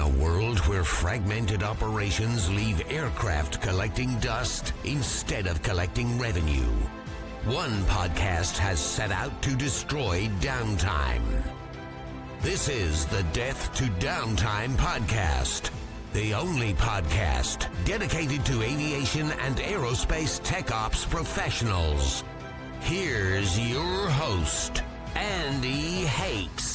a world where fragmented operations leave aircraft collecting dust instead of collecting revenue, one podcast has set out to destroy downtime. This is the Death to Downtime podcast, the only podcast dedicated to aviation and aerospace tech ops professionals. Here's your host, Andy Hakes.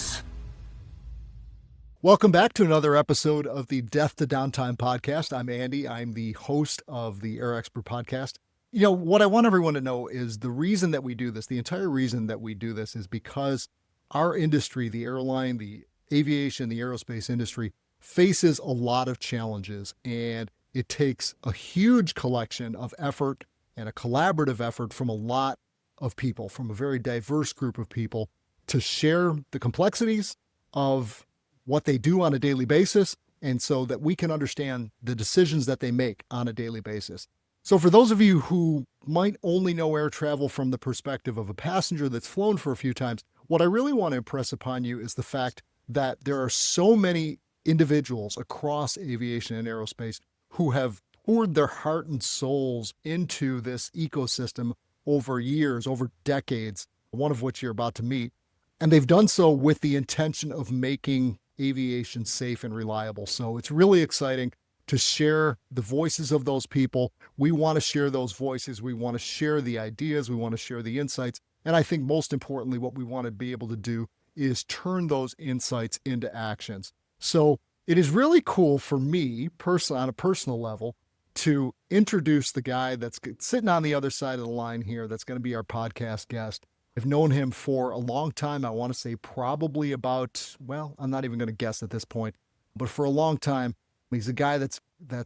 Welcome back to another episode of the Death to Downtime podcast. I'm Andy. I'm the host of the Air Expert podcast. You know, what I want everyone to know is the reason that we do this, the entire reason that we do this is because our industry, the airline, the aviation, the aerospace industry, faces a lot of challenges, and it takes a huge collection of effort and a collaborative effort from a lot of people, from a very diverse group of people, to share the complexities of what they do on a daily basis, and so that we can understand the decisions that they make on a daily basis. So for those of you who might only know air travel from the perspective of a passenger that's flown for a few times, what I really want to impress upon you is the fact that there are so many individuals across aviation and aerospace who have poured their heart and souls into this ecosystem over years, over decades, one of which you're about to meet. And they've done so with the intention of making aviation safe and reliable. So it's really exciting to share the voices of those people. We want to share those voices. We want to share the ideas. We want to share the insights. And I think most importantly, what we want to be able to do is turn those insights into actions. So it is really cool for me, on a personal level, to introduce the guy that's sitting on the other side of the line here that's going to be our podcast guest. I've known him for a long time. I want to say probably about, well, I'm not even going to guess at this point, but for a long time. He's a guy that's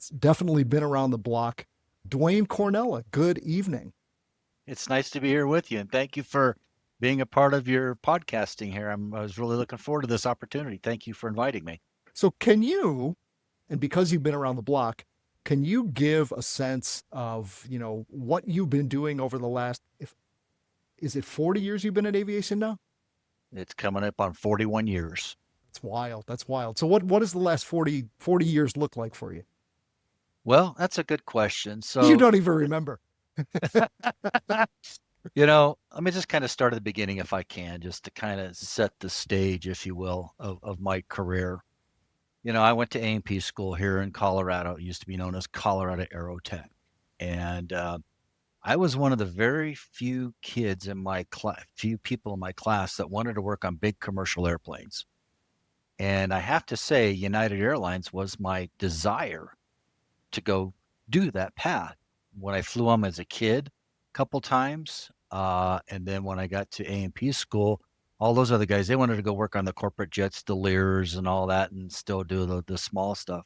definitely been around the block. Duane Cornella, good evening. It's nice to be here with you, and thank you for being a part of your podcasting here. I was really looking forward to this opportunity. Thank you for inviting me. So can you, and because you've been around the block, can you give a sense of, you know, what you've been doing over the last, is it 40 years you've been in aviation now? It's coming up on 41 years. That's wild. That's wild. So what does the last 40 years look like for you? Well, that's a good question. So you don't even remember. You know, let me just kind of start at the beginning if I can, just to kind of set the stage, if you will, of my career. You know, I went to A&P school here in Colorado. It used to be known as Colorado Aerotech. And I was one of the very few kids in my few people in my class that wanted to work on big commercial airplanes. And I have to say, United Airlines was my desire to go do that path. When I flew them as a kid a couple times, and then when I got to A&P school, all those other guys, they wanted to go work on the corporate jets, the Lears and all that, and still do the small stuff.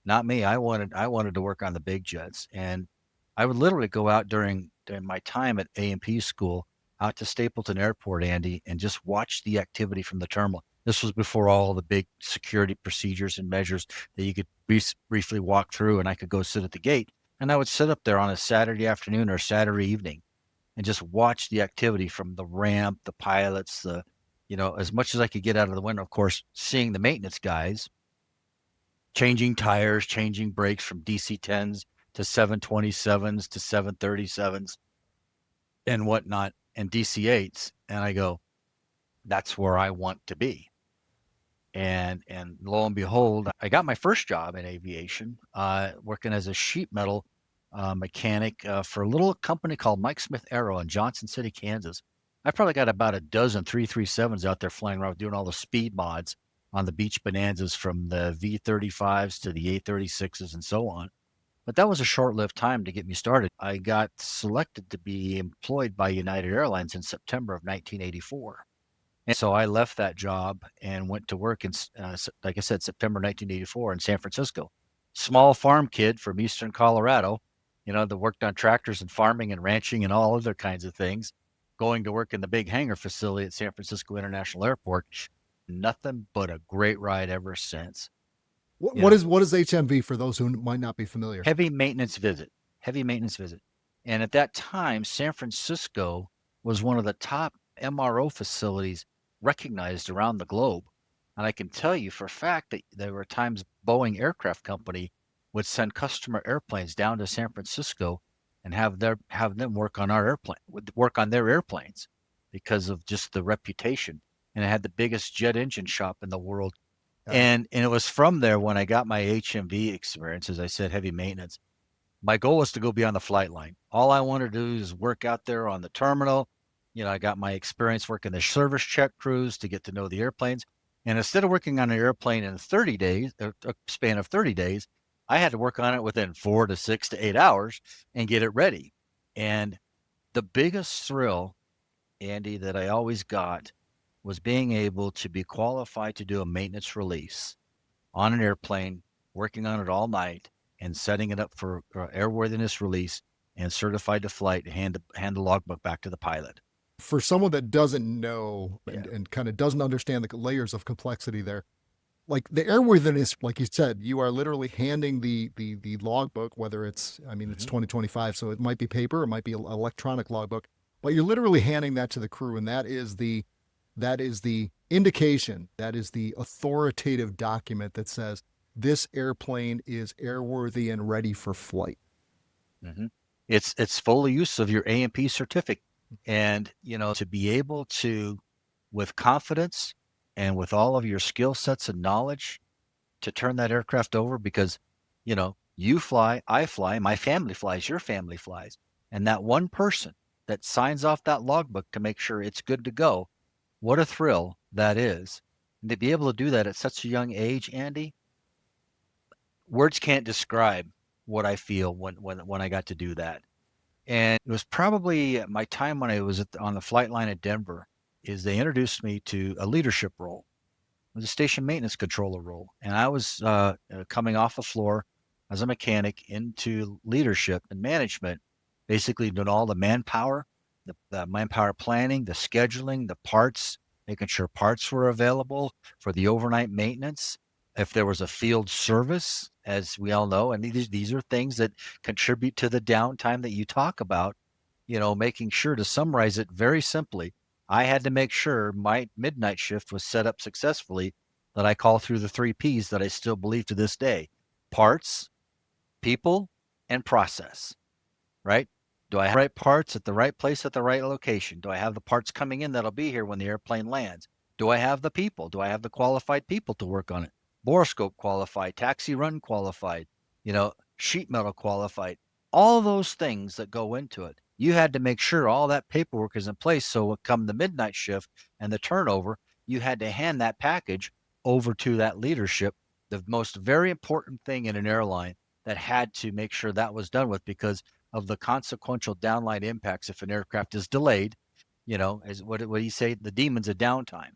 Not me. I wanted to work on the big jets. And I would literally go out during my time at A&P school out to Stapleton Airport, Andy, and just watch the activity from the terminal. This was before all the big security procedures and measures that you could briefly walk through, and I could go sit at the gate. And I would sit up there on a Saturday afternoon or Saturday evening and just watch the activity from the ramp, the pilots, as much as I could get out of the window, of course, seeing the maintenance guys changing tires, changing brakes from DC-10s to 727s to 737s and whatnot, and DC-8s. And I go, that's where I want to be. And lo and behold, I got my first job in aviation, working as a sheet metal mechanic for a little company called Mike Smith Aero in Johnson City, Kansas. I probably got about a dozen 337s out there flying around doing all the speed mods on the Beach Bonanzas, from the V35s to the A36s and so on. But that was a short-lived time to get me started. I got selected to be employed by United Airlines in September of 1984. And so I left that job and went to work in, like I said, September 1984 in San Francisco. Small farm kid from Eastern Colorado, that worked on tractors and farming and ranching and all other kinds of things, going to work in the big hangar facility at San Francisco International Airport. Nothing but a great ride ever since. What is HMV for those who might not be familiar? Heavy maintenance visit. And at that time, San Francisco was one of the top MRO facilities recognized around the globe. And I can tell you for a fact that there were times Boeing Aircraft Company would send customer airplanes down to San Francisco and have them work on work on their airplanes because of just the reputation. And it had the biggest jet engine shop in the world. And it was from there when I got my HMV experience, as I said, heavy maintenance. My goal was to go be on the flight line. All I wanted to do is work out there on the terminal. I got my experience working the service check crews to get to know the airplanes. And instead of working on an airplane in 30 days, a span of 30 days, I had to work on it within 4 to 6 to 8 hours and get it ready. And the biggest thrill, Andy, that I always got was being able to be qualified to do a maintenance release on an airplane, working on it all night and setting it up for airworthiness release and certified to flight to hand the logbook back to the pilot. For someone that doesn't know Yeah. and kind of doesn't understand the layers of complexity there, like the airworthiness, like you said, you are literally handing the logbook, whether it's, I mean, it's 2025, so it might be paper, it might be an electronic logbook, but you're literally handing that to the crew, and that is the indication, that is the authoritative document that says this airplane is airworthy and ready for flight. It's full use of your A&P certificate, and to be able to, with confidence and with all of your skill sets and knowledge, to turn that aircraft over, because you fly, I fly, my family flies, your family flies, and that one person that signs off that logbook to make sure it's good to go, what a thrill that is. And to be able to do that at such a young age, Andy, words can't describe what I feel when I got to do that. And it was probably my time when I was on the flight line at Denver, is they introduced me to a leadership role. It was a station maintenance controller role. And I was coming off the floor as a mechanic into leadership and management, basically doing all the manpower, the manpower planning, the scheduling, the parts, making sure parts were available for the overnight maintenance. If there was a field service, as we all know, and these are things that contribute to the downtime that you talk about, making sure, to summarize it very simply, I had to make sure my midnight shift was set up successfully, that I call through the 3 Ps that I still believe to this day: parts, people, and process, right? Do I have the right parts at the right place at the right location? Do I have the parts coming in that'll be here when the airplane lands? Do I have the people? Do I have the qualified people to work on it? Borescope qualified, taxi run qualified, sheet metal qualified, all those things that go into it. You had to make sure all that paperwork is in place. So when come the midnight shift and the turnover, you had to hand that package over to that leadership, the most very important thing in an airline, that had to make sure that was done with, because of the consequential downline impacts if an aircraft is delayed. As what do you say, the demons of downtime.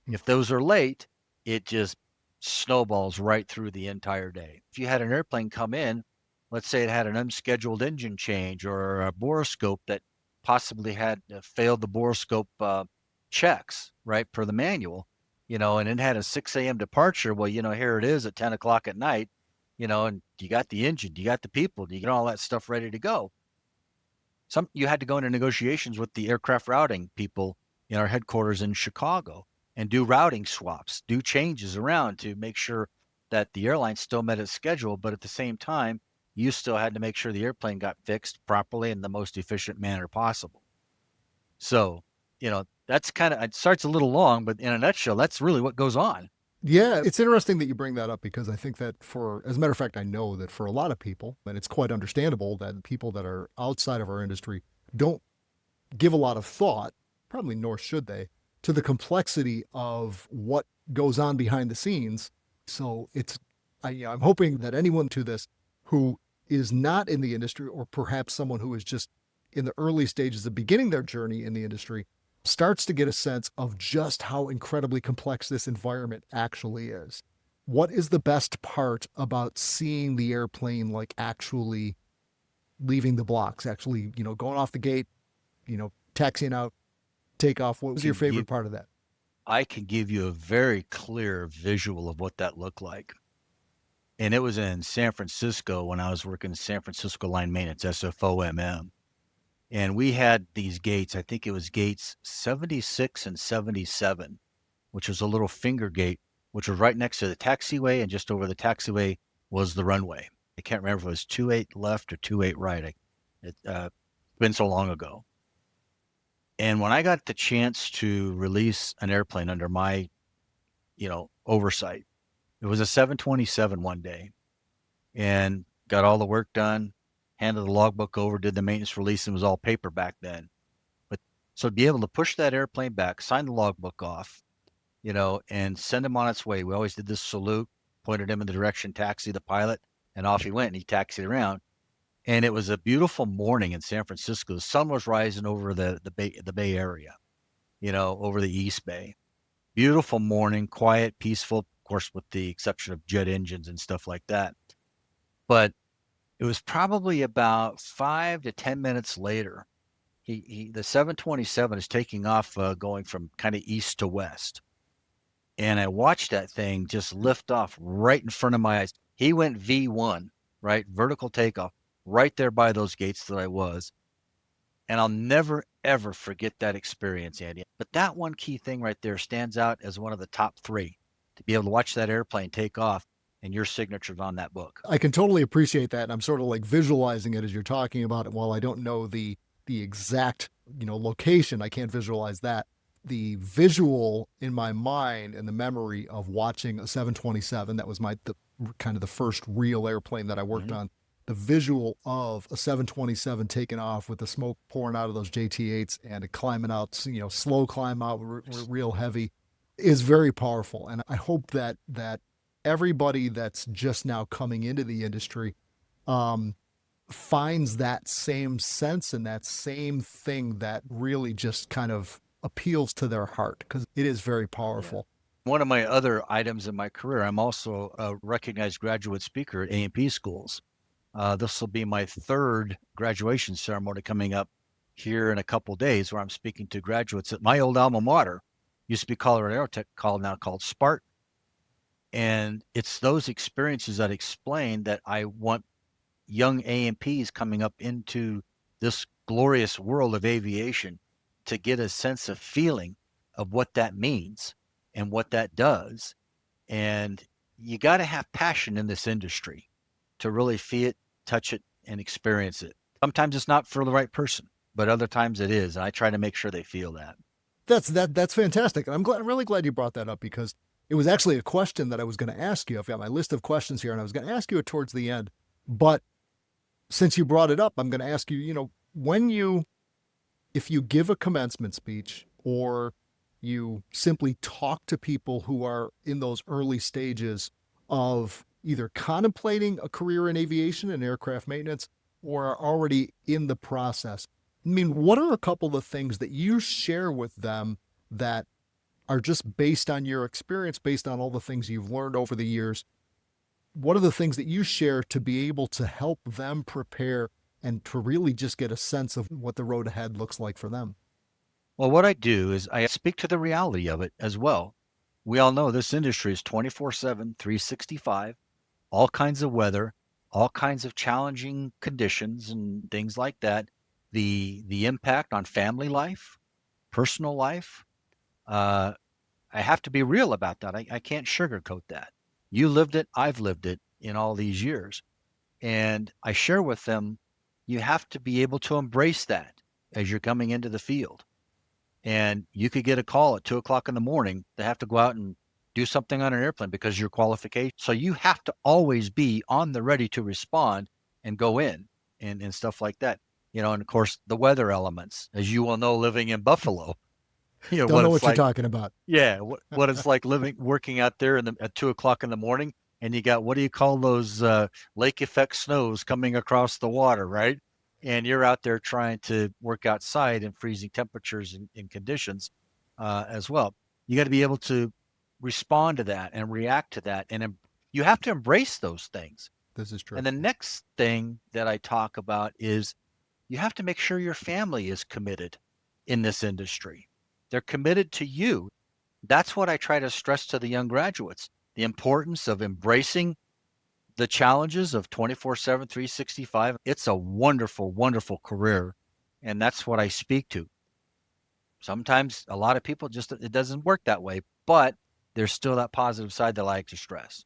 If those are late, it just snowballs right through the entire day. If you had an airplane come in, let's say it had an unscheduled engine change or a borescope that possibly had failed the borescope checks, right, per the manual, and it had a 6 a.m. departure. Well, here it is at 10 o'clock at night, and you got the engine, you got the people, you get all that stuff ready to go. You had to go into negotiations with the aircraft routing people in our headquarters in Chicago and do routing swaps, do changes around to make sure that the airline still met its schedule, but at the same time, you still had to make sure the airplane got fixed properly in the most efficient manner possible. So, that's it starts a little long, but in a nutshell, that's really what goes on. Yeah, it's interesting that you bring that up, because I think that as a matter of fact, I know that for a lot of people, and it's quite understandable that people that are outside of our industry don't give a lot of thought, probably nor should they, to the complexity of what goes on behind the scenes. So I'm hoping that anyone to this who is not in the industry, or perhaps someone who is just in the early stages of beginning their journey in the industry, starts to get a sense of just how incredibly complex this environment actually is. What is the best part about seeing the airplane, like, actually leaving the blocks, actually, going off the gate, taxiing out, take off? What was your favorite part of that? I can give you a very clear visual of what that looked like. And it was in San Francisco when I was working San Francisco Line Maintenance, SFOMM. And we had these gates, I think it was gates 76 and 77, which was a little finger gate which was right next to the taxiway, and just over the taxiway was the runway. I can't remember if it was 28 left or 28 right. It's been so long ago. And when I got the chance to release an airplane under my, oversight, it was a 727 one day, and got all the work done, handed the logbook over, did the maintenance release, and it was all paper back then. But so to be able to push that airplane back, sign the logbook off, and send him on its way. We always did this salute, pointed him in the direction, taxi the pilot, and off he went, and he taxied around. And it was a beautiful morning in San Francisco. The sun was rising over the Bay Area, over the East Bay. Beautiful morning, quiet, peaceful, of course, with the exception of jet engines and stuff like that. But it was probably about 5 to 10 minutes later. The 727 is taking off, going from kind of east to west. And I watched that thing just lift off right in front of my eyes. He went V1, right? Vertical takeoff, right there by those gates that I was. And I'll never, ever forget that experience, Andy. But that one key thing right there stands out as one of the top 3, to be able to watch that airplane take off and your signature's on that book. I can totally appreciate that. And I'm sort of like visualizing it as you're talking about it. While I don't know the exact, location, I can't visualize that. The visual in my mind and the memory of watching a 727, that was kind of the first real airplane that I worked on. The visual of a 727 taking off with the smoke pouring out of those JT8s and it climbing out, slow climb out, real heavy, is very powerful. And I hope that everybody that's just now coming into the industry finds that same sense and that same thing that really just kind of appeals to their heart, because it is very powerful. Yeah. One of my other items in my career, I'm also a recognized graduate speaker at A&P schools. This will be my 3rd graduation ceremony coming up here in a couple of days, where I'm speaking to graduates at my old alma mater. Used to be Colorado Aerotech, now called Spartan. And it's those experiences that explain that I want young A&Ps coming up into this glorious world of aviation to get a sense of feeling of what that means and what that does. And you got to have passion in this industry to really feel it, touch it, and experience it. Sometimes it's not for the right person, but other times it is. And I try to make sure they feel that. That's fantastic. And I'm really glad you brought that up, because it was actually a question that I was going to ask you. I've got my list of questions here and I was going to ask you it towards the end, but since you brought it up, I'm going to ask you, if you give a commencement speech, or you simply talk to people who are in those early stages of either contemplating a career in aviation and aircraft maintenance, or are already in the process, what are a couple of things that you share with them that are just based on your experience, based on all the things you've learned over the years? What are the things that you share to be able to help them prepare and to really just get a sense of what the road ahead looks like for them? Well, what I do is I speak to the reality of it as well. We all know this industry is 24/7, 365, all kinds of weather, all kinds of challenging conditions and things like that. The impact on family life, personal life. I have to be real about that. I can't sugarcoat that. You lived it, I've lived it in all these years. And I share with them, you have to be able to embrace that as you're coming into the field. And you could get a call at 2:00 in the morning to have to go out and do something on an airplane because of your qualification. So you have to always be on the ready to respond and go in and stuff like that. And of course, the weather elements, as you will know, living in Buffalo. Don't know what you're talking about. Yeah, what it's like working out there at 2:00 in the morning, and you got, what do you call those lake effect snows coming across the water, right? And you're out there trying to work outside in freezing temperatures and conditions as well. You got to be able to respond to that and react to that, and you have to embrace those things. This is true. And the next thing that I talk about is you have to make sure your family is committed in this industry. They're committed to you. That's what I try to stress to the young graduates, the importance of embracing the challenges of 24/7, 365. It's a wonderful, wonderful career. And that's what I speak to. Sometimes a lot of people it doesn't work that way, but there's still that positive side that I like to stress.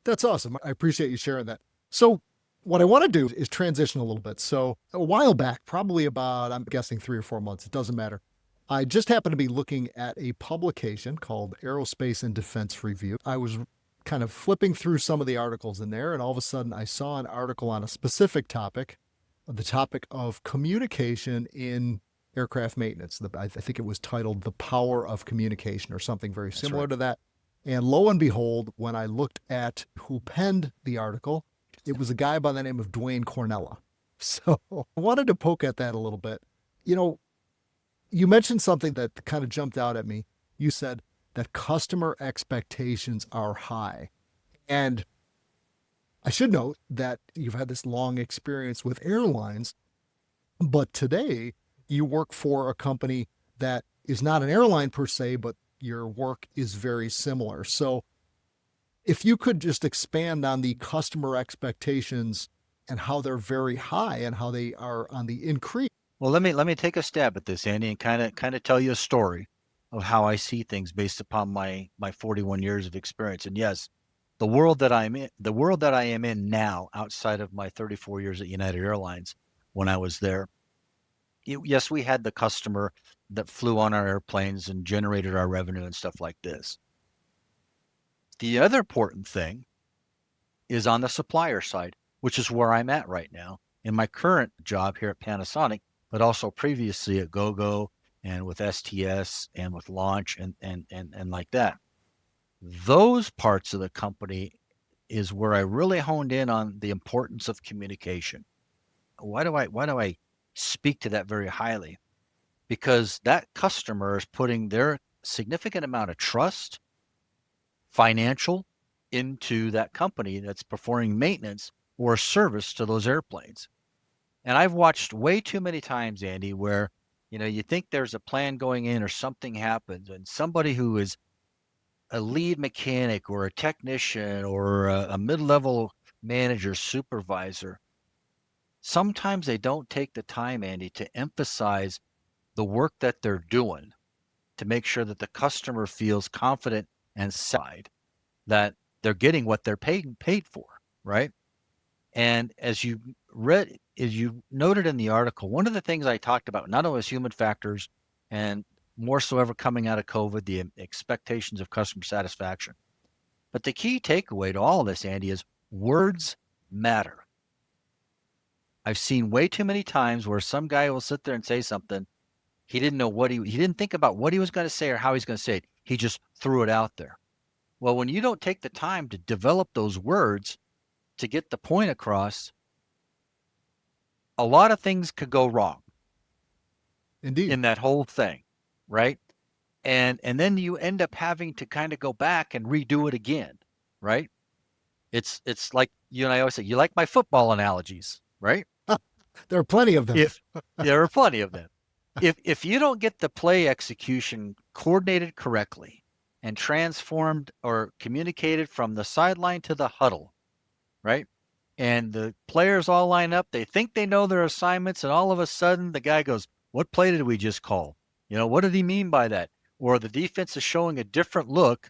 That's awesome. I appreciate you sharing that. So what I want to do is transition a little bit. So a while back, probably about, I'm guessing 3 or 4 months, it doesn't matter. I just happened to be looking at a publication called Aerospace and Defense Review. I was kind of flipping through some of the articles in there, and all of a sudden I saw an article on a specific topic, the topic of communication in aircraft maintenance. I think it was titled The Power of Communication or something very similar to that. And lo and behold, when I looked at who penned the article, it was a guy by the name of Duane Cornella. So I wanted to poke at that a little bit. You mentioned something that kind of jumped out at me. You said that customer expectations are high. And I should note that you've had this long experience with airlines, but today you work for a company that is not an airline per se, but your work is very similar. So if you could just expand on the customer expectations and how they're very high and how they are on the increase. Well, let me take a stab at this, Andy, and kind of tell you a story of how I see things based upon my 41 years of experience. And yes, the world that I am in now, outside of my 34 years at United Airlines, when I was there, yes, we had the customer that flew on our airplanes and generated our revenue and stuff like this. The other important thing is on the supplier side, which is where I'm at right now in my current job here at Panasonic, but also previously at GoGo and with STS and with Launch and like that. Those parts of the company is where I really honed in on the importance of communication. Why do I speak to that very highly? Because that customer is putting their significant amount of trust, financial, into that company that's performing maintenance or service to those airplanes. And I've watched way too many times, Andy, where, you think there's a plan going in or something happens and somebody who is a lead mechanic or a technician or a mid-level manager, supervisor, sometimes they don't take the time, Andy, to emphasize the work that they're doing to make sure that the customer feels confident and satisfied that they're getting what they're paid for, right? And as you noted in the article, one of the things I talked about, not only as human factors and more so ever coming out of COVID, the expectations of customer satisfaction, but the key takeaway to all of this, Andy, is words matter. I've seen way too many times where some guy will sit there and say something. He didn't know he didn't think about what he was going to say or how he's going to say it. He just threw it out there. Well, when you don't take the time to develop those words to get the point across, a lot of things could go wrong. Indeed. In that whole thing, right? And then you end up having to kind of go back and redo it again, right? It's like you and I always say, you like my football analogies, right? There are plenty of them. There are plenty of them. If you don't get the play execution coordinated correctly and transformed or communicated from the sideline to the huddle, right? And the players all line up, they think they know their assignments, and all of a sudden the guy goes, what play did we just call? What did he mean by that? Or the defense is showing a different look,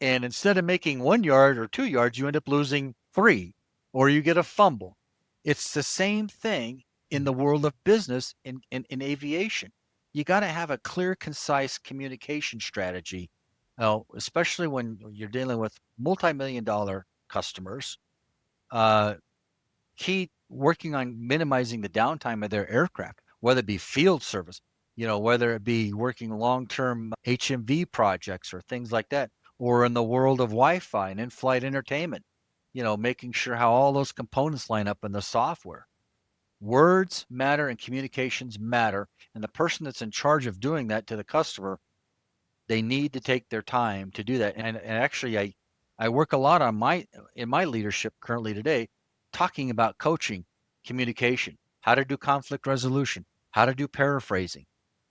and instead of making 1 yard or 2 yards, you end up losing 3, or you get a fumble. It's the same thing in the world of business in aviation. You got to have a clear, concise communication strategy, especially when you're dealing with multi-million-dollar customers. Key working on minimizing the downtime of their aircraft, whether it be field service, whether it be working long-term HMV projects or things like that, or in the world of Wi-Fi and in-flight entertainment, making sure how all those components line up in the software. Words matter and communications matter. And the person that's in charge of doing that to the customer, they need to take their time to do that. And actually, I work a lot in my leadership currently today, talking about coaching, communication, how to do conflict resolution, how to do paraphrasing.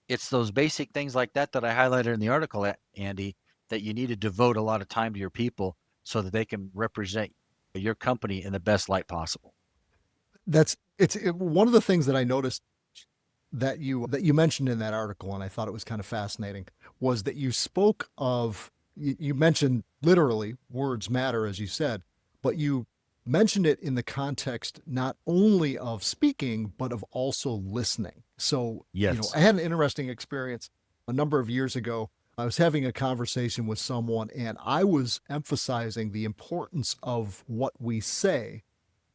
It's those basic things like that I highlighted in the article, Andy, that you need to devote a lot of time to your people so that they can represent your company in the best light possible. It's one of the things that I noticed that you mentioned in that article, and I thought it was kind of fascinating, was that you spoke of you mentioned literally words matter, as you said, but you mentioned it in the context not only of speaking, but of also listening. So, Yes. I had an interesting experience a number of years ago. I was having a conversation with someone and I was emphasizing the importance of what we say.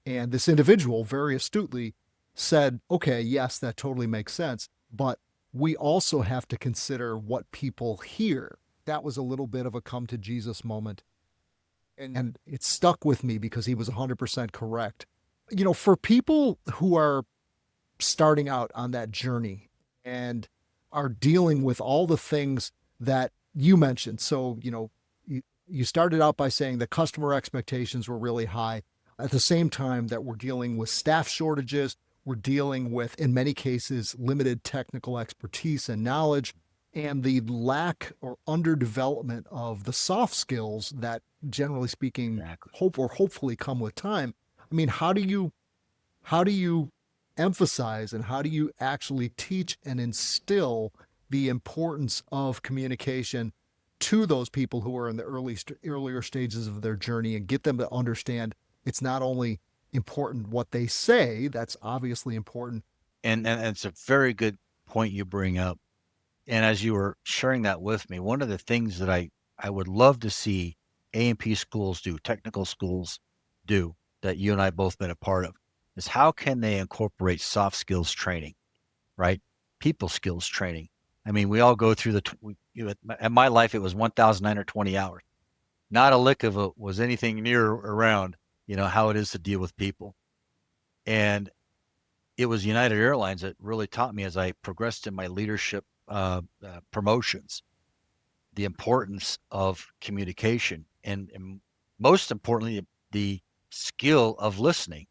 And this individual very astutely said, okay, yes, that totally makes sense. But we also have to consider what people hear. That was a little bit of a come to Jesus moment. And it stuck with me because he was 100% correct. For people who are starting out on that journey and are dealing with all the things that you mentioned. So, you started out by saying the customer expectations were really high. At the same time that we're dealing with staff shortages, we're dealing with, in many cases, limited technical expertise and knowledge, and the lack or underdevelopment of the soft skills that, generally speaking, Exactly. hopefully come with time. I mean, how do you emphasize and how do you actually teach and instill the importance of communication to those people who are in the earlier stages of their journey and get them to understand it's not only important what they say, that's obviously important. And it's a very good point you bring up. And as you were sharing that with me, one of the things that I would love to see A&P schools do, technical schools do, that you and I both been a part of, is how can they incorporate soft skills training, right? People skills training. I mean, we all go through at my life, it was 1,920 hours. Not a lick of it was anything near around, how it is to deal with people. And it was United Airlines that really taught me as I progressed in my leadership promotions, the importance of communication and most importantly, the skill of listening.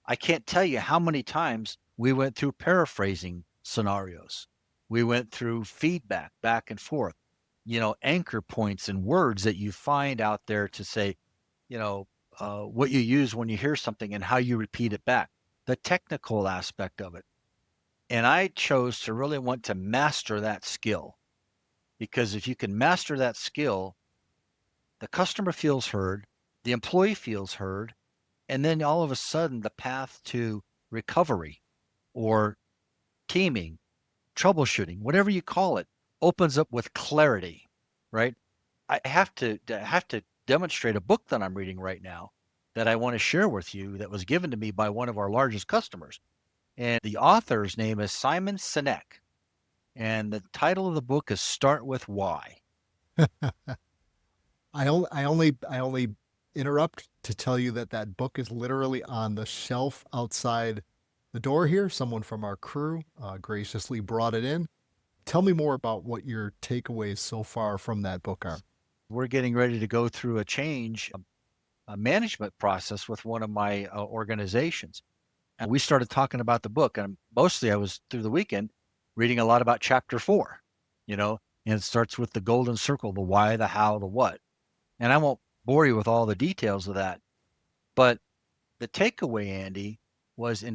I can't tell you how many times we went through paraphrasing scenarios. We went through feedback back and forth, anchor points and words that you find out there to say, what you use when you hear something and how you repeat it back, the technical aspect of it. And I chose to really want to master that skill because if you can master that skill, the customer feels heard, the employee feels heard, and then all of a sudden the path to recovery or teaming, troubleshooting, whatever you call it, opens up with clarity, right? I have to demonstrate a book that I'm reading right now that I want to share with you that was given to me by one of our largest customers. And the author's name is Simon Sinek. And the title of the book is Start with Why. I only interrupt to tell you that book is literally on the shelf outside the door here. Someone from our crew graciously brought it in. Tell me more about what your takeaways so far from that book are. We're getting ready to go through a management process with one of my organizations. And we started talking about the book. And mostly I was through the weekend reading a lot about chapter 4, and it starts with the golden circle, the why, the how, the what. And I won't bore you with all the details of that. But the takeaway, Andy, was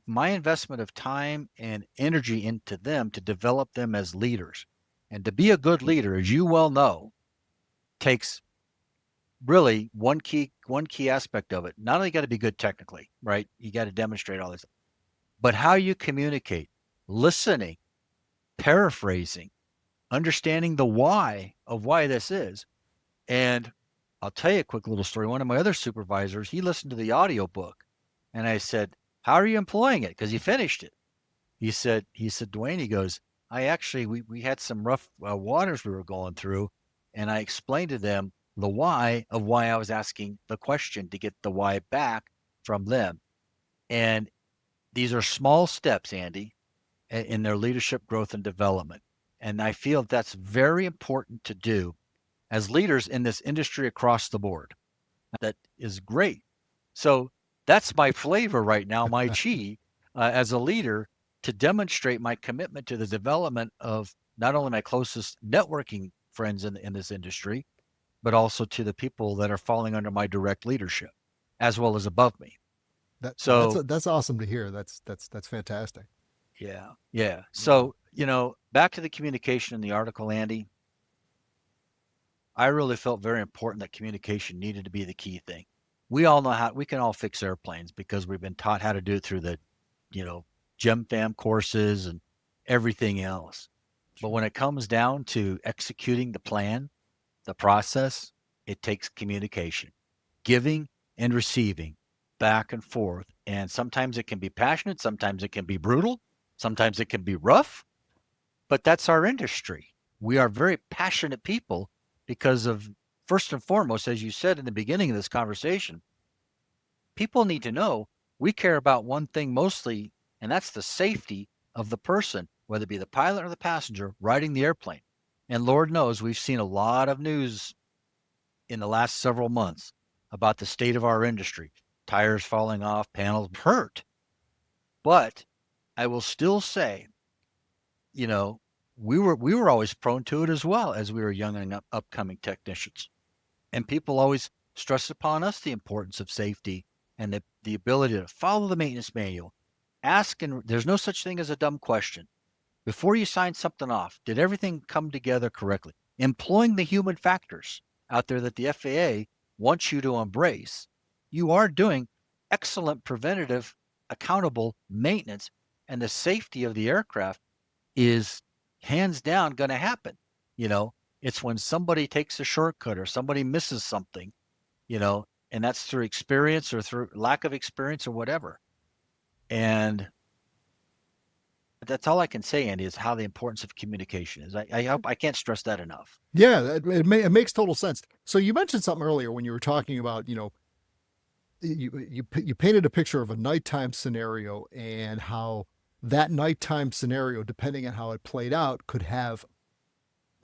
my investment of time and energy into them to develop them as leaders. And to be a good leader, as you well know, takes really one key aspect of it. Not only got to be good technically, right? You got to demonstrate all this, but how you communicate, listening, paraphrasing, understanding the why of why this is. And I'll tell you a quick little story. One of my other supervisors, he listened to the audio book and I said, how are you employing it? Because he finished it. He said, Duane, he goes, we had some rough waters we were going through. And I explained to them the why of why I was asking the question to get the why back from them. And these are small steps, Andy, in their leadership growth and development. And I feel that's very important to do as leaders in this industry across the board. That is great. So that's my flavor right now, my chi, as a leader, to demonstrate my commitment to the development of not only my closest networking friends in this industry, but also to the people that are falling under my direct leadership, as well as above me. So That's awesome to hear. That's fantastic. yeah. So back to the communication in the article, Andy. I really felt very important that communication needed to be the key thing. We all know how we can all fix airplanes because we've been taught how to do it through the, you know, GEM-FAM courses and everything else. But when it comes down to executing the plan, the process, it takes communication, giving and receiving, back and forth. And sometimes it can be passionate, sometimes it can be brutal, sometimes it can be rough, but that's our industry. We are very passionate people because of, first and foremost, as you said in the beginning of this conversation, people need to know we care about one thing mostly, and that's the safety of the person, whether it be the pilot or the passenger riding the airplane. And Lord knows we've seen a lot of news in the last several months about the state of our industry, tires falling off, panels hurt. But I will still say, you know, we were always prone to it as well as we were young and upcoming technicians. And people always stress upon us the importance of safety and the ability to follow the maintenance manual. Ask, and there's no such thing as a dumb question. Before you sign something off, did everything come together correctly? Employing the human factors out there that the FAA wants you to embrace, you are doing excellent preventative, accountable maintenance, and the safety of the aircraft is hands down going to happen. You know, it's when somebody takes a shortcut or somebody misses something, you know, and that's through experience or through lack of experience or whatever. And that's all I can say, Andy, is how the importance of communication is. I hope I can't stress that enough. Yeah, it makes total sense. So you mentioned something earlier when you were talking about, you know, you painted a picture of a nighttime scenario and how that nighttime scenario, depending on how it played out, could have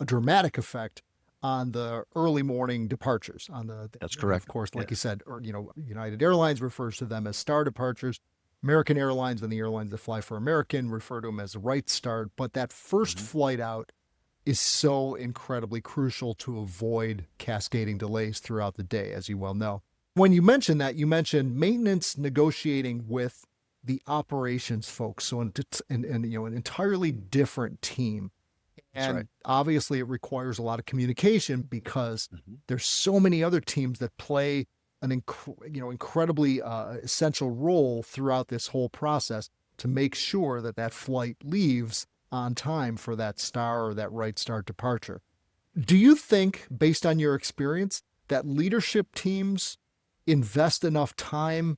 a dramatic effect on the early morning departures. That's correct. Of course, like you said, or, you know, United Airlines refers to them as star departures. American Airlines and the airlines that fly for American refer to them as right start. But that first flight out is so incredibly crucial to avoid cascading delays throughout the day, as you well know. When you mentioned that, you mentioned maintenance negotiating with the operations folks. So, and you know, an entirely different team. And right. Obviously it requires a lot of communication because there's so many other teams that play an incredibly essential role throughout this whole process to make sure that that flight leaves on time for that star or that right start departure. Do you think, based on your experience, that leadership teams invest enough time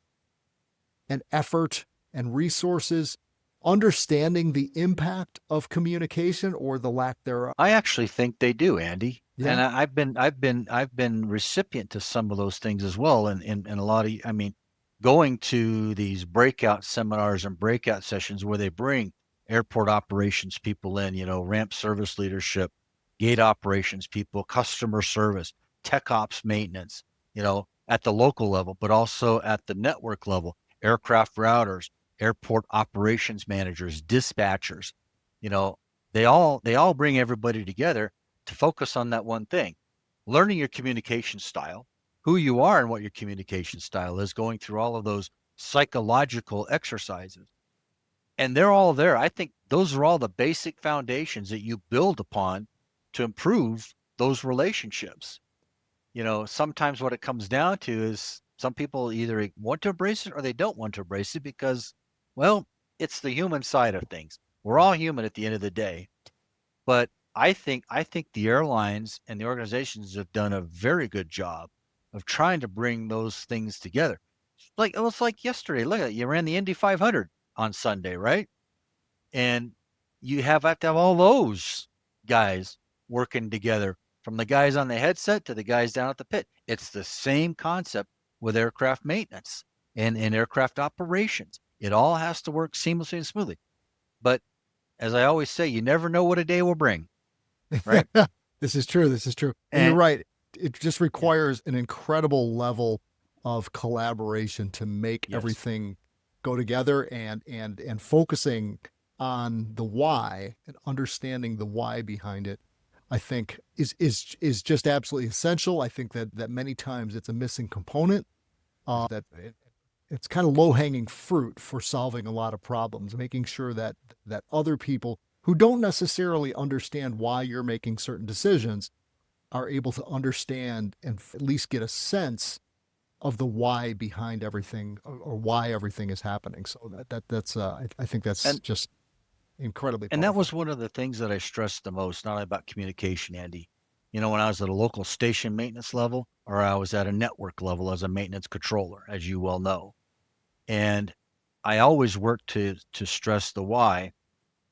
and effort and resources understanding the impact of communication or the lack thereof? I actually think they do, Andy. Yeah. And I've been recipient to some of those things as well. And a lot of, I mean, going to these breakout seminars and breakout sessions where they bring airport operations people in, you know, ramp service leadership, gate operations people, customer service, tech ops maintenance, you know, at the local level, but also at the network level, aircraft routers, airport operations managers, dispatchers, you know, they all bring everybody together to focus on that one thing, learning your communication style, who you are and what your communication style is, going through all of those psychological exercises. And they're all there. I think those are all the basic foundations that you build upon to improve those relationships. You know, sometimes what it comes down to is some people either want to embrace it or they don't want to embrace it because, well, it's the human side of things. We're all human at the end of the day. But I think the airlines and the organizations have done a very good job of trying to bring those things together. Like it was like yesterday. Look at it. You ran the Indy 500 on Sunday, right? And you have to have all those guys working together, from the guys on the headset to the guys down at the pit. It's the same concept with aircraft maintenance and aircraft operations. It all has to work seamlessly and smoothly. But as I always say, you never know what a day will bring, right? This is true. And you're right. It just requires an incredible level of collaboration to make everything go together, and focusing on the why and understanding the why behind it, I think is just absolutely essential. I think that many times it's a missing component, it's kind of low-hanging fruit for solving a lot of problems, making sure that other people who don't necessarily understand why you're making certain decisions are able to understand and at least get a sense of the why behind everything, or why everything is happening. So that's I think that's And just incredibly and that powerful. was one of the things that I stressed the most, not only about communication, Andy. When I was at a local station maintenance level, or I was at a network level as a maintenance controller, as you well know. And I always worked to stress the why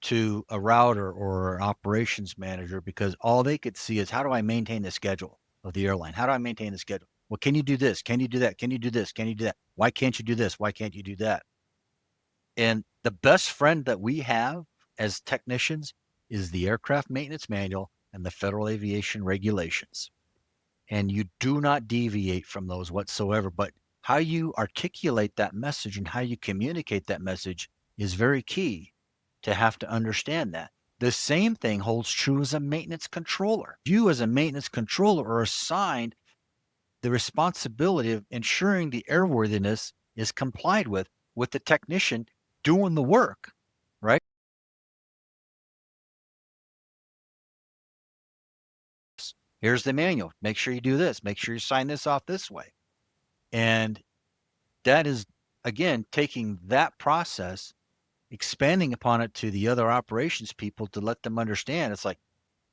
to a router or an operations manager, because all they could see is, how do I maintain the schedule of the airline? How do I maintain the schedule? Well, can you do this? Can you do that? Can you do this? Can you do that? Why can't you do this? Why can't you do that? And the best friend that we have as technicians is the aircraft maintenance manual and the federal aviation regulations. And you do not deviate from those whatsoever. But how you articulate that message and how you communicate that message is very key to have to understand that. The same thing holds true as a maintenance controller. You, as a maintenance controller, are assigned the responsibility of ensuring the airworthiness is complied with the technician doing the work, right? Here's the manual. Make sure you do this. Make sure you sign this off this way. And that is, again, taking that process, expanding upon it to the other operations people to let them understand. It's like,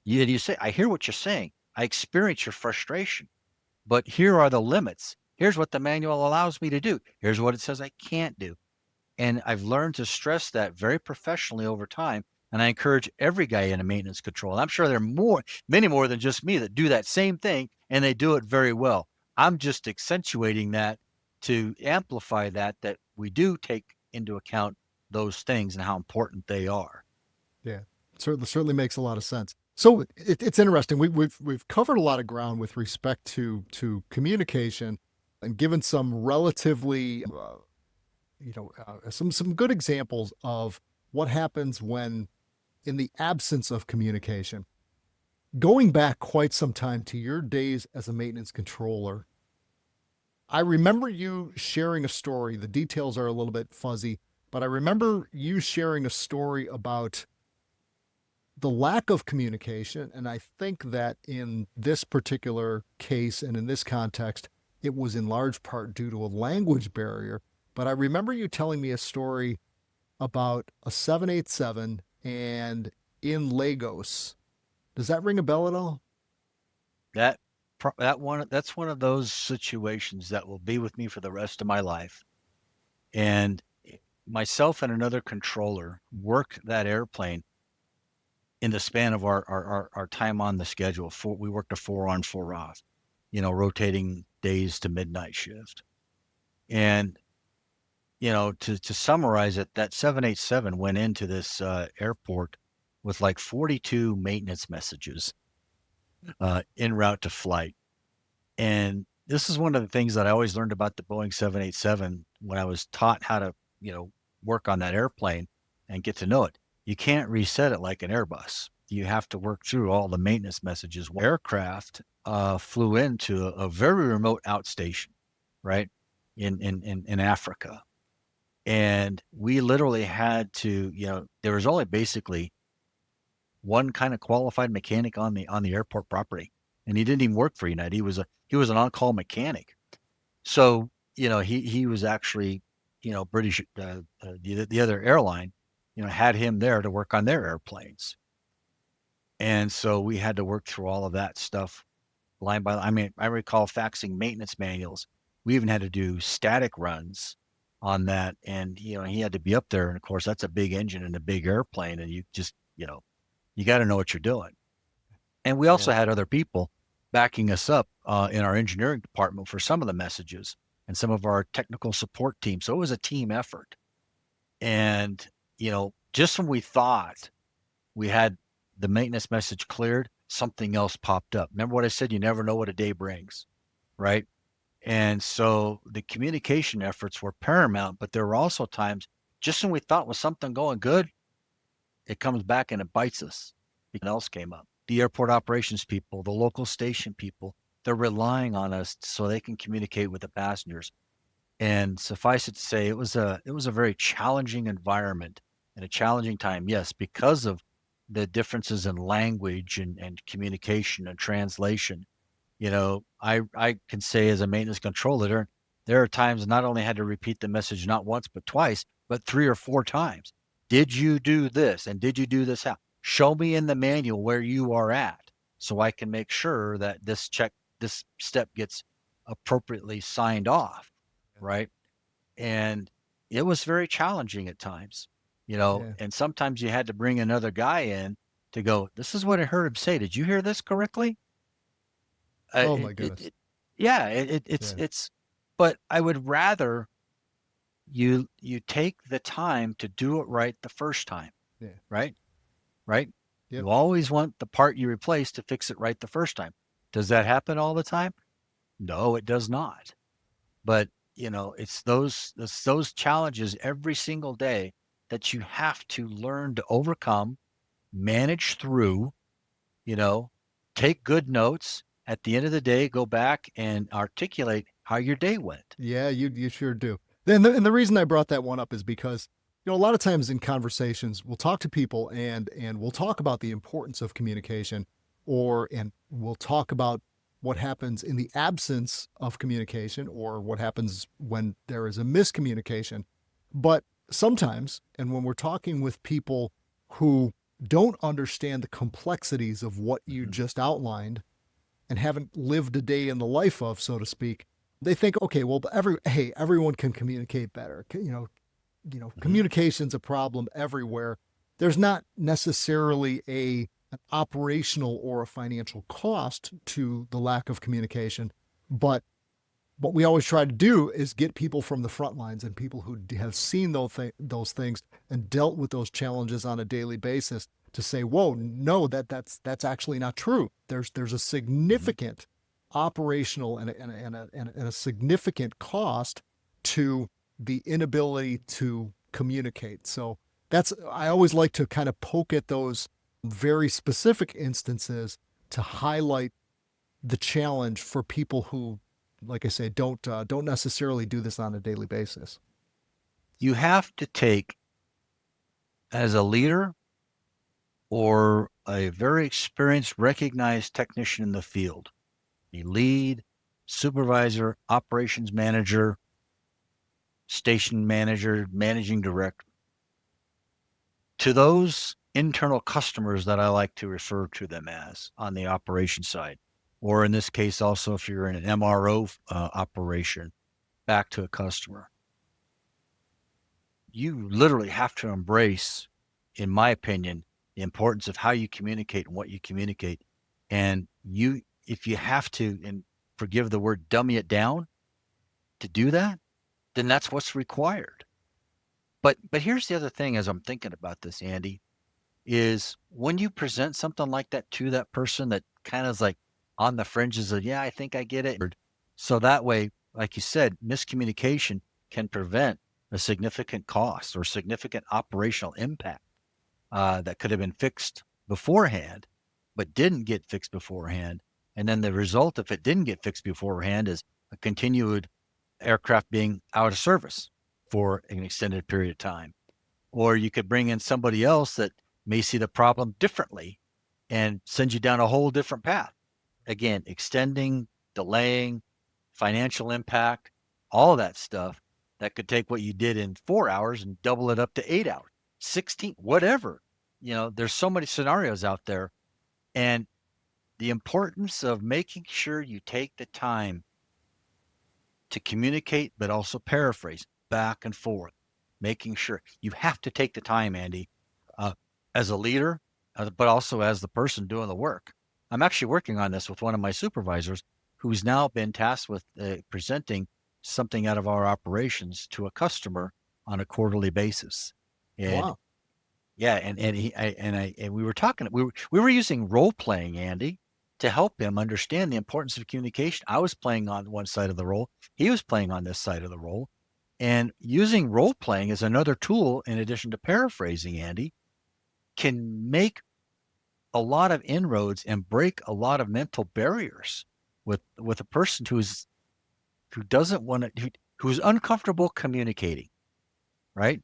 you say, I hear what you're saying. I experience your frustration, but here are the limits. Here's what the manual allows me to do. Here's what it says I can't do. And I've learned to stress that very professionally over time. And I encourage every guy in a maintenance control. I'm sure there are many more than just me that do that same thing, and they do it very well. I'm just accentuating that to amplify that we do take into account those things and how important they are. Yeah, certainly makes a lot of sense. So it's interesting. We've covered a lot of ground with respect to communication, and given some relatively some good examples of what happens when, in the absence of communication. Going back quite some time to your days as a maintenance controller, I remember you sharing a story. The details are a little bit fuzzy, but I remember you sharing a story about the lack of communication. And I think that in this particular case and in this context, it was in large part due to a language barrier. But I remember you telling me a story about a 787 and in Lagos. Does that ring a bell at all? That's one of those situations that will be with me for the rest of my life. And myself and another controller worked that airplane in the span of our time on the schedule. We worked a 4 on 4 off, rotating days to midnight shift. And to summarize it, that 787 went into this airport with like 42 maintenance messages en route to flight. And this is one of the things that I always learned about the Boeing 787 when I was taught how to, work on that airplane and get to know it. You can't reset it like an Airbus. You have to work through all the maintenance messages. Aircraft flew into a very remote outstation, right, in Africa. And we literally had to, there was only basically one kind of qualified mechanic on the airport property, and he didn't even work for United. He was an on-call mechanic. So he was actually British. The other airline, had him there to work on their airplanes, and so we had to work through all of that stuff line by line. I mean, I recall faxing maintenance manuals. We even had to do static runs on that, and he had to be up there. And of course, that's a big engine and a big airplane, and you just you got to know what you're doing. And we also Yeah. had other people backing us up in our engineering department for some of the messages and some of our technical support team. So it was a team effort. And, just when we thought we had the maintenance message cleared, something else popped up. Remember what I said? You never know what a day brings, right? And so the communication efforts were paramount, but there were also times just when we thought was something going good, it comes back and it bites us. Something else came up. The airport operations people, the local station people, they're relying on us so they can communicate with the passengers. And suffice it to say, it was a very challenging environment and a challenging time. Yes, because of the differences in language and communication and translation. I can say as a maintenance controller, there are times not only had to repeat the message not once but twice, but 3 or 4 times. Did you do this? And did you do this how? Show me in the manual where you are at so I can make sure that this step gets appropriately signed off, right? And it was very challenging at times, Yeah. and sometimes you had to bring another guy in to go, this is what I heard him say. Did you hear this correctly? Oh It, my it, goodness. it, yeah, Yeah. but I would rather you take the time to do it right the first time, Yeah. right? Right? Yep. You always want the part you replace to fix it right the first time. Does that happen all the time? No, it does not. But it's those challenges every single day that you have to learn to overcome, manage through, you know, take good notes. At the end of the day, go back and articulate how your day went. Yeah, you sure do. And the reason I brought that one up is because a lot of times in conversations we'll talk to people and we'll talk about the importance of communication, and we'll talk about what happens in the absence of communication or what happens when there is a miscommunication. But sometimes, and when we're talking with people who don't understand the complexities of what you Mhm. just outlined and haven't lived a day in the life of, so to speak, they think, okay, well, everyone can communicate better. Mhm. Communication's a problem everywhere. There's not necessarily an operational or a financial cost to the lack of communication, but what we always try to do is get people from the front lines and people who have seen those things and dealt with those challenges on a daily basis to say, whoa, no, that's actually not true. There's a Mhm. significant operational and a significant cost to the inability to communicate. So I always like to kind of poke at those very specific instances to highlight the challenge for people who, like I say, don't necessarily do this on a daily basis. You have to take, as a leader or a very experienced, recognized technician in the field, a lead, supervisor, operations manager, station manager, managing director, to those internal customers that I like to refer to them as on the operation side, or in this case, also if you're in an MRO operation, back to a customer. You literally have to embrace, in my opinion, the importance of how you communicate and what you communicate. And if you have to, and forgive the word, dummy it down to do that, then that's what's required. But here's the other thing as I'm thinking about this, Andy, is when you present something like that to that person that kind of is like on the fringes of, yeah, I think I get it. So that way, like you said, miscommunication can prevent a significant cost or significant operational impact that could have been fixed beforehand, but didn't get fixed beforehand. And then the result, if it didn't get fixed beforehand, is a continued aircraft being out of service for an extended period of time. Or you could bring in somebody else that may see the problem differently and send you down a whole different path. Again, extending, delaying, financial impact, all of that stuff that could take what you did in 4 hours and double it up to 8 hours, 16, whatever. There's so many scenarios out there. And the importance of making sure you take the time to communicate, but also paraphrase back and forth, making sure you have to take the time, Andy, uh, as a leader, but also as the person doing the work. I'm actually working on this with one of my supervisors who's now been tasked with presenting something out of our operations to a customer on a quarterly basis. And Wow. yeah, and we were talking. We were using role playing, Andy, to help him understand the importance of communication. I was playing on one side of the role. He was playing on this side of the role, and using role playing as another tool in addition to paraphrasing, Andy, can make a lot of inroads and break a lot of mental barriers with a person who doesn't want to who's uncomfortable communicating, right?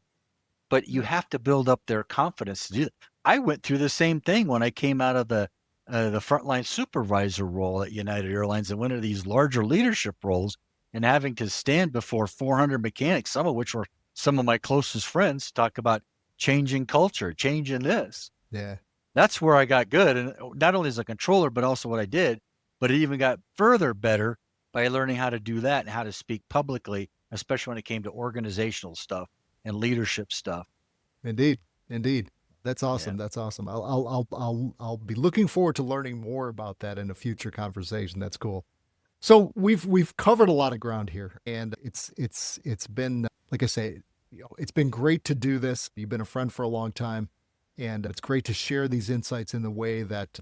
But you have to build up their confidence to do that. I went through the same thing when I came out of the the frontline supervisor role at United Airlines and went into these larger leadership roles and having to stand before 400 mechanics, some of which were some of my closest friends, talk about changing culture, changing this. Yeah. That's where I got good. And not only as a controller, but also what I did, but it even got further better by learning how to do that and how to speak publicly, especially when it came to organizational stuff and leadership stuff. Indeed. Indeed. That's awesome. Yeah. That's awesome. I'll be looking forward to learning more about that in a future conversation. That's cool. So we've covered a lot of ground here, and it's been, like I say, it's been great to do this. You've been a friend for a long time, and it's great to share these insights in the way that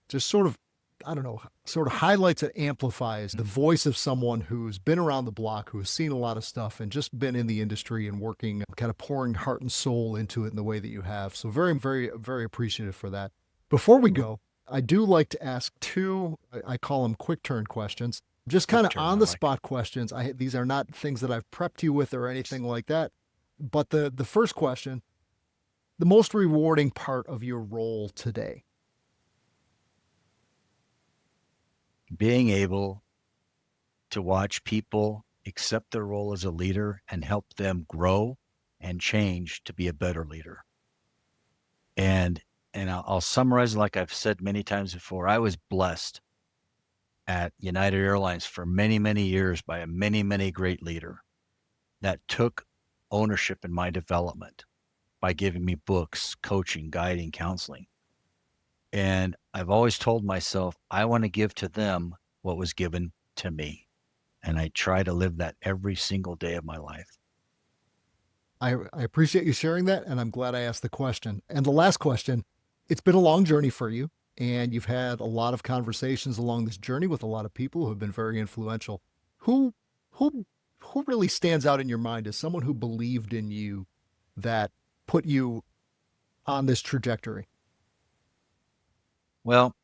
just sort of, I don't know, sort of highlights and amplifies the voice of someone who's been around the block, who has seen a lot of stuff and just been in the industry and working, kind of pouring heart and soul into it in the way that you have. So very, very, very appreciative for that. Before we go, I do like to ask two, I call them quick turn questions, just kind of on the spot questions. These are not things that I've prepped you with or anything like that. But the first question, the most rewarding part of your role today? Being able to watch people accept their role as a leader and help them grow and change to be a better leader. And I'll summarize, like I've said many times before, I was blessed at United Airlines for many, many years by a many great leader that took ownership in my development by giving me books, coaching, guiding, counseling. And I've always told myself, I want to give to them what was given to me. And I try to live that every single day of my life. I appreciate you sharing that, and I'm glad I asked the question. And the last question, it's been a long journey for you, and you've had a lot of conversations along this journey with a lot of people who have been very influential. Who really stands out in your mind as someone who believed in you, that put you on this trajectory? Well,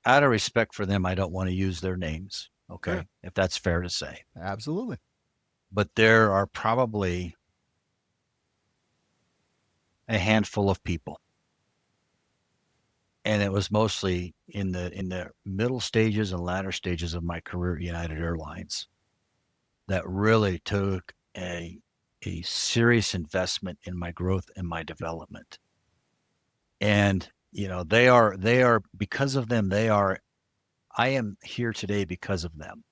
out of respect for them, I don't want to use their names, okay, Sure. if that's fair to say. Absolutely. But there are probably a handful of people. And it was mostly in the middle stages and latter stages of my career at United Airlines that really took a serious investment in my growth and my development. And they are because of them, I am here today because of them.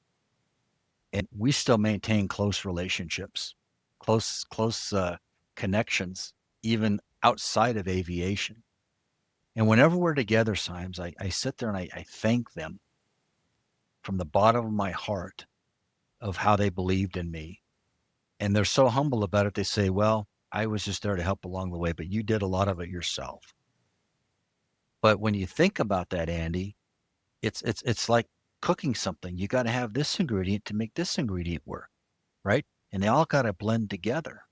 And we still maintain close relationships, close connections, even outside of aviation. And whenever we're together, Symes, I sit there and I thank them from the bottom of my heart of how they believed in me. And they're so humble about it. They say, well, I was just there to help along the way, but you did a lot of it yourself. But when you think about that, Andy, it's like cooking something. You got to have this ingredient to make this ingredient work, right? And they all got to blend together.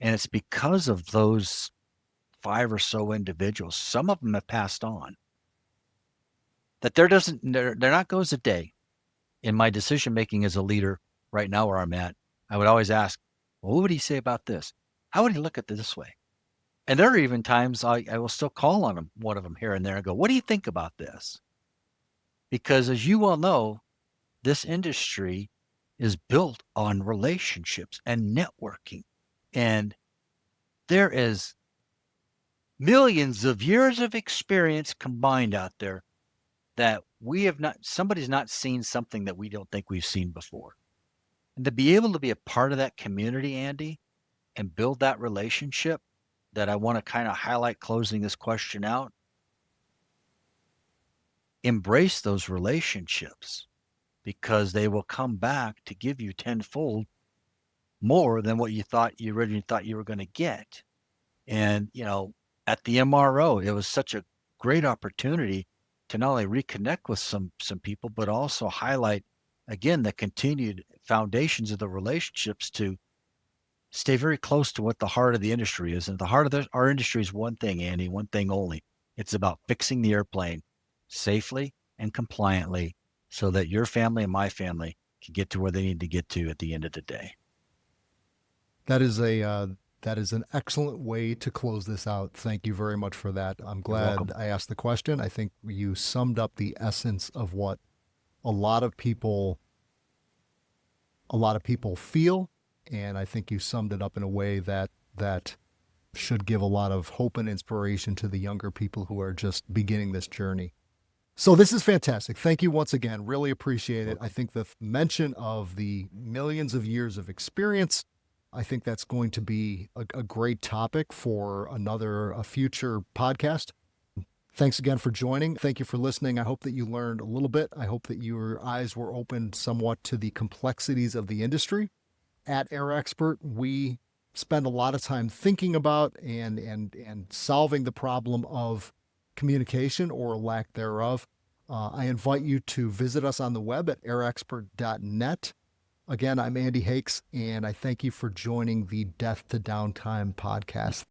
And it's because of those 5 or so individuals, some of them have passed on, that there not goes a day in my decision making as a leader right now where I'm at. I would always ask, well, what would he say about this? How would he look at it this way? And there are even times I will still call on him, one of them here and there, and go, what do you think about this? Because as you well know, this industry is built on relationships and networking. And there is millions of years of experience combined out there that somebody's not seen something that we don't think we've seen before. And to be able to be a part of that community, Andy, and build that relationship that I want to kind of highlight closing this question out, embrace those relationships because they will come back to give you tenfold more than what you originally thought you were going to get. And, at the MRO, it was such a great opportunity to not only reconnect with some people, but also highlight, again, the continued foundations of the relationships to stay very close to what the heart of the industry is. And the heart of our industry is one thing, Andy, one thing only. It's about fixing the airplane safely and compliantly so that your family and my family can get to where they need to get to at the end of the day. That is That is an excellent way to close this out. Thank you very much for that. I'm glad welcome. I asked the question. I think you summed up the essence of what a lot of people feel, and I think you summed it up in a way that should give a lot of hope and inspiration to the younger people who are just beginning this journey. So this is fantastic. Thank you once again. Really appreciate it. I think the mention of the millions of years of experience, I think that's going to be a great topic for a future podcast. Thanks again for joining. Thank you for listening. I hope that you learned a little bit. I hope that your eyes were opened somewhat to the complexities of the industry. At Air Expert, we spend a lot of time thinking about and solving the problem of communication or lack thereof. I invite you to visit us on the web at airexpert.net. Again, I'm Andy Hakes, and I thank you for joining the Death to Downtime podcast.